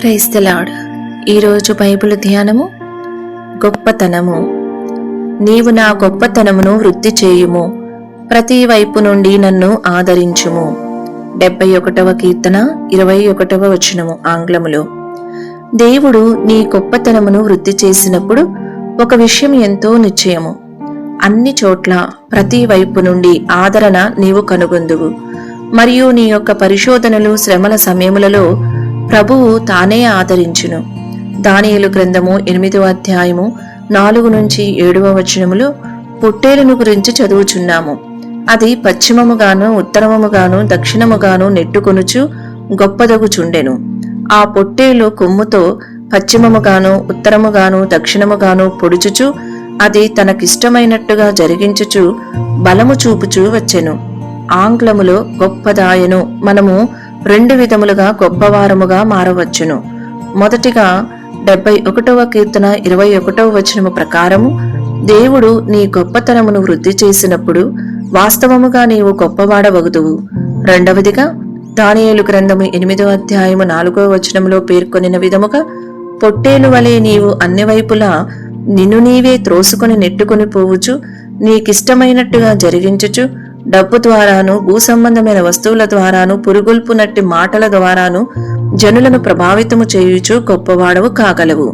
Praise the lord. ఈరోజు Bible ధ్యానము గొప్పతనము. నీవు నా గొప్పతనమును వృద్ధి చేయుము, ప్రతి వైపు నుండి నన్ను ఆదరించుము. 71వ కీర్తన 21వ వచనము ఆంగ్లములో. దేవుడు నీ గొప్పతనమును వృద్ధి చేసినప్పుడు ఒక విషయం ఎంతో నిశ్చయము. అన్ని చోట్ల ప్రతి వైపు నుండి ఆదరణ నీవు కనుగొందువు. మరియు నీ యొక్క పరిశోధనలు శ్రమల సమయములలో ప్రభువు తానే ఆదరించును. దానియేలు గ్రంథము 8వ అధ్యాయము 4 నుంచి 7వ వచనములో పొట్టేలును గురించి చదువుచున్నాము. అది పశ్చిమముగాను ఉత్తరముగాను దక్షిణముగాను నెట్టుకొనుచు గొప్పదగుచుండెను. ఆ పొట్టేలు కొమ్ముతో పశ్చిమముగాను ఉత్తరముగాను దక్షిణముగాను పొడుచుచు అది తనకిష్టమైనట్టుగా జరిగించుచు బలము చూపుచూ వచ్చెను. ఆంగ్లములో గొప్పదాయను మనము 2 విధములుగా గొప్పవారముగా మారవచ్చును. మొదటిగా 71వ కీర్తన 21వ వచనము ప్రకారము దేవుడు నీ గొప్పతనమును వృద్ధి చేసినప్పుడు వాస్తవముగా నీవు గొప్పవాడవగుదువు. రెండవదిగా దానియేలు గ్రంథము 8వ అధ్యాయము 4వ వచనములో పేర్కొనిన విధముగా పొట్టేలు వలె నీవు అన్ని వైపులా నిన్ను నీవే త్రోసుకొని నెట్టుకొని పోవుచు నీకిష్టమైనట్టుగా జరిగించుచు డబ్బు ద్వారాను భూసంబంధమైన వస్తువుల ద్వారాను పురుగొల్పునట్టి మాటల ద్వారాను జనులను ప్రభావితము చేయుచు గొప్పవాడవు కాగలవు.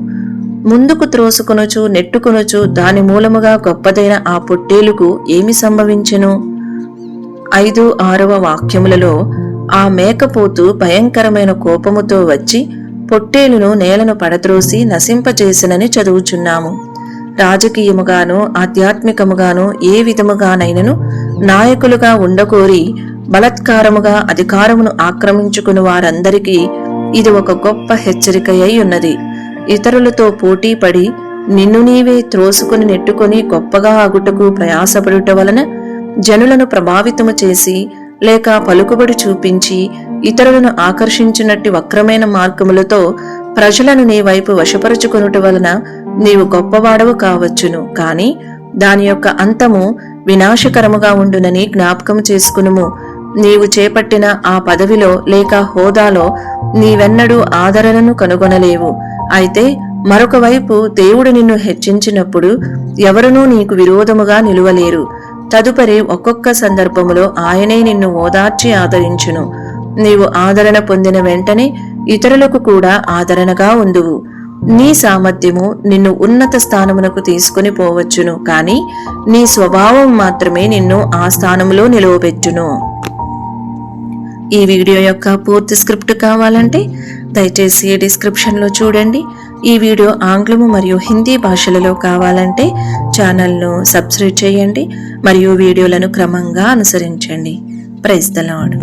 ముందుకు త్రోసుకొనుచు నెట్టుకొనుచు దాని మూలముగా గొప్పదైన ఆ పొట్టేలుకు ఏమి సంభవించెను? 5, 6వ వాక్యములలో ఆ మేకపోతు భయంకరమైన కోపముతో వచ్చి పొట్టేలును నేలను పడత్రోసి నశింపచేసినని చదువుచున్నాము. రాజకీయముగాను ఆధ్యాత్మికముగాను ఏ విధముగానైనను నాయకులుగా ఉండకోరి బలత్కారముగా అధికారమును ఆక్రమించుకుని వారందరికీ ఇది ఒక గొప్ప హెచ్చరిక అయి ఉన్నది. ఇతరులతో పోటీపడి నిన్ను నీవే త్రోసుకుని నెట్టుకొని గొప్పగా అగుటకు ప్రయాసపడుట వలన జనులను ప్రభావితము చేసి లేక పలుకుబడి చూపించి ఇతరులను ఆకర్షించినట్టి వక్రమైన మార్గములతో ప్రజలను నీ వైపు వశపరుచుకొనుట వలన నీవు గొప్పవాడవు కావచ్చును. కాని దాని యొక్క అంతము వినాశకరముగా ఉండునని జ్ఞాపకం చేసుకునుము. నీవు చేపట్టిన ఆ పదవిలో లేక హోదాలో నీవెన్నడూ ఆదరణను కనుగొనలేవు. అయితే మరొక వైపు దేవుడు నిన్ను హెచ్చించినప్పుడు ఎవరునూ నీకు విరోధముగా నిలువలేరు. తదుపరి ఒక్కొక్క సందర్భములో ఆయనే నిన్ను ఓదార్చి ఆదరించును. నీవు ఆదరణ పొందిన వెంటనే ఇతరులకు కూడా ఆదరణగా ఉందువు. నీ సామర్థ్యము నిన్ను ఉన్నత స్థానమునకు తీసుకుని పోవచ్చును, కాని నీ స్వభావం మాత్రమే నిన్ను ఆ స్థానములో నిలువబెట్టును. ఈ వీడియో యొక్క పూర్తి స్క్రిప్ట్ కావాలంటే దయచేసి డిస్క్రిప్షన్లో చూడండి. ఈ వీడియో ఆంగ్లము మరియు హిందీ భాషలలో కావాలంటే ఛానల్ను సబ్స్క్రైబ్ చేయండి మరియు వీడియోలను క్రమంగా అనుసరించండి. Praise the lord.